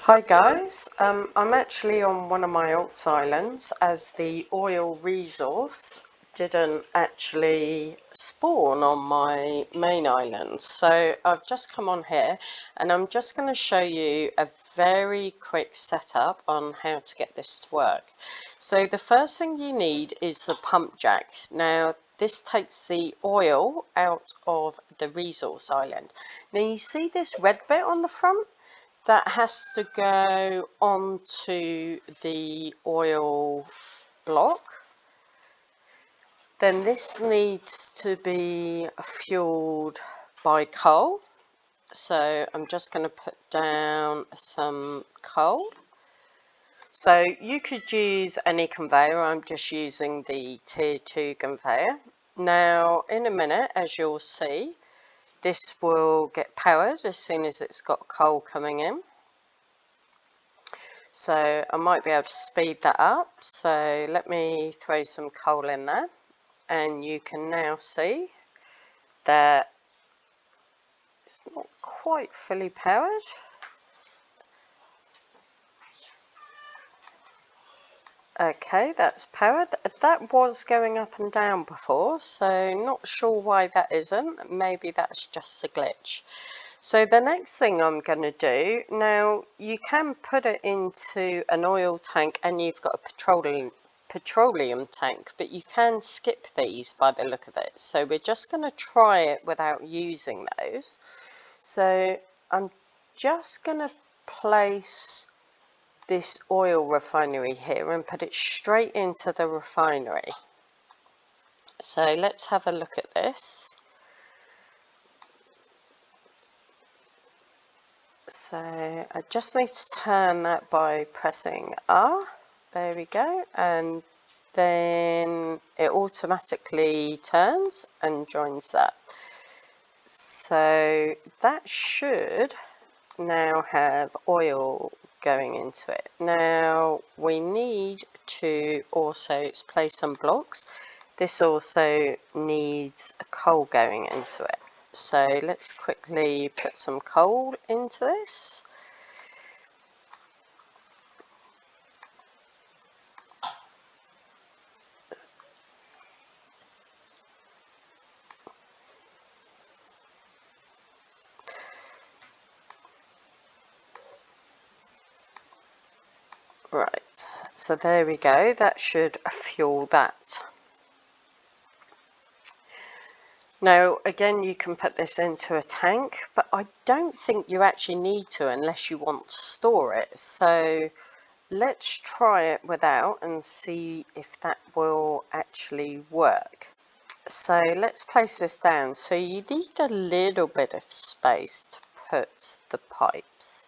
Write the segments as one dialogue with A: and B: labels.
A: Hi guys, I'm actually on one of my alt islands as the oil resource didn't actually spawn on my main island. So I've just come on here and I'm just going to show you a very quick setup on how to get this to work. So the first thing you need is the pump jack. Now this takes the oil out of the resource island. Now you see this red bit on the front? That has to go onto the oil block. Then this needs to be fueled by coal. So I'm just going to put down some coal. So you could use any conveyor. I'm just using the tier 2 conveyor. Now in a minute, as you'll see, this will get powered as soon as it's got coal coming in. So I might be able to speed that up. So let me throw some coal in there, and you can now see that it's not quite fully powered. Okay, that's powered. That was going up and down before, so not sure why that isn't. Maybe that's just a glitch. So the next thing I'm going to do, now you can put it into an oil tank and you've got a petroleum tank, but you can skip these by the look of it. So we're just going to try it without using those. So I'm just going to place this oil refinery here and put it straight into the refinery. So let's have a look at this. So I just need to turn that by pressing R. There we go, and then it automatically turns and joins that. So that should now have oil going into it. Now we need to also place some blocks. This also needs a coal going into it. So let's quickly put some coal into this. Right, so there we go, that should fuel that. Now again, you can put this into a tank, but I don't think you actually need to unless you want to store it. So let's try it without and see if that will actually work. So let's place this down. So you need a little bit of space to put the pipes.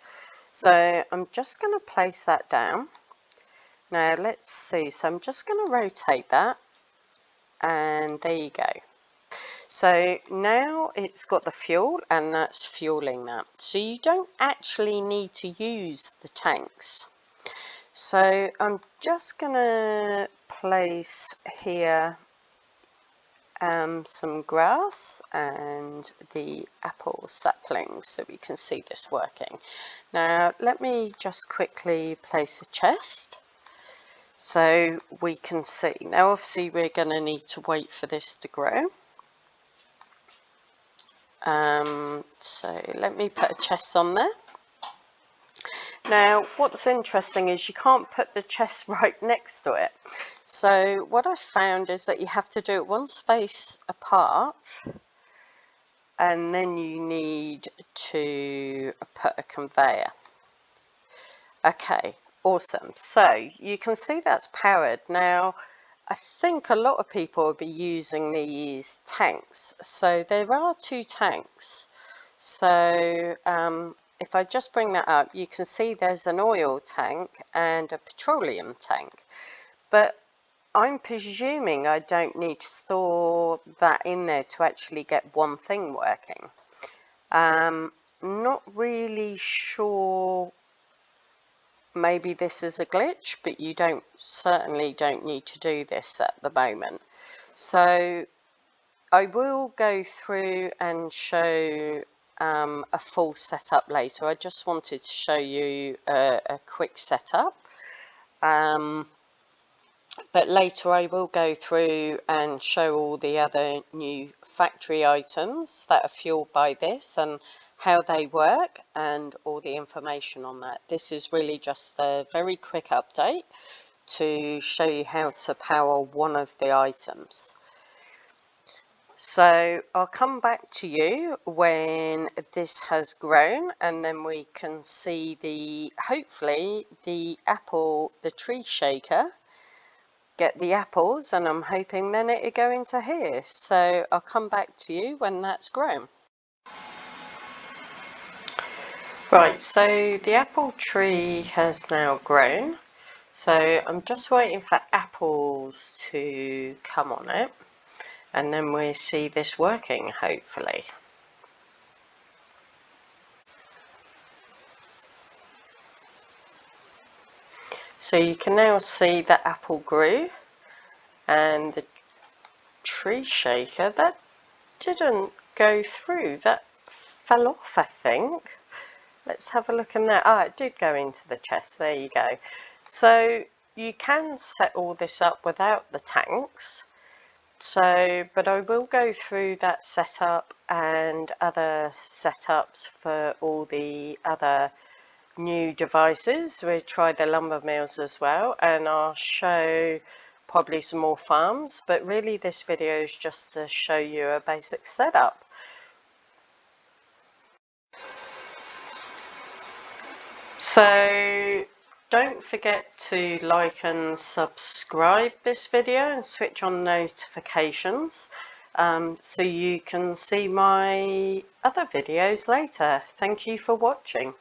A: So I'm just going to place that down. Now let's see, so I'm just going to rotate that, and there you go. So now it's got the fuel and that's fueling that. So you don't actually need to use the tanks. So I'm just going to place here some grass and the apple saplings so we can see this working. Now let me just quickly place a chest so we can see. Now obviously we're going to need to wait for this to grow. So let me put a chest on there. Now what's interesting is you can't put the chest right next to it. So what I found is that you have to do it one space apart, and then you need to put a conveyor. Okay, awesome. So you can see that's powered. Now I think a lot of people will be using these tanks. So there are 2 tanks. So if I just bring that up, you can see there's an oil tank and a petroleum tank. But I'm presuming I don't need to store that in there to actually get one thing working. Not really sure. Maybe this is a glitch, but you certainly don't need to do this at the moment. So I will go through and show a full setup later. I just wanted to show you a quick setup. But later I will go through and show all the other new factory items that are fueled by this and how they work and all the information on that. This is really just a very quick update to show you how to power one of the items. So I'll come back to you when this has grown, and then we can see hopefully the tree shaker get the apples, and I'm hoping then it'll go into here. So I'll come back to you when that's grown. Right, so the apple tree has now grown. So I'm just waiting for apples to come on it, and then we'll see this working, hopefully. So you can now see the apple grew, and the tree shaker, that didn't go through, that fell off, I think. Let's have a look in there. Ah, it did go into the chest. There you go. So you can set all this up without the tanks. But I will go through that setup and other setups for all the other new devices. We'll try the lumber mills as well, and I'll show probably some more farms, but really this video is just to show you a basic setup. So don't forget to like and subscribe this video and switch on notifications so you can see my other videos later. Thank you for watching.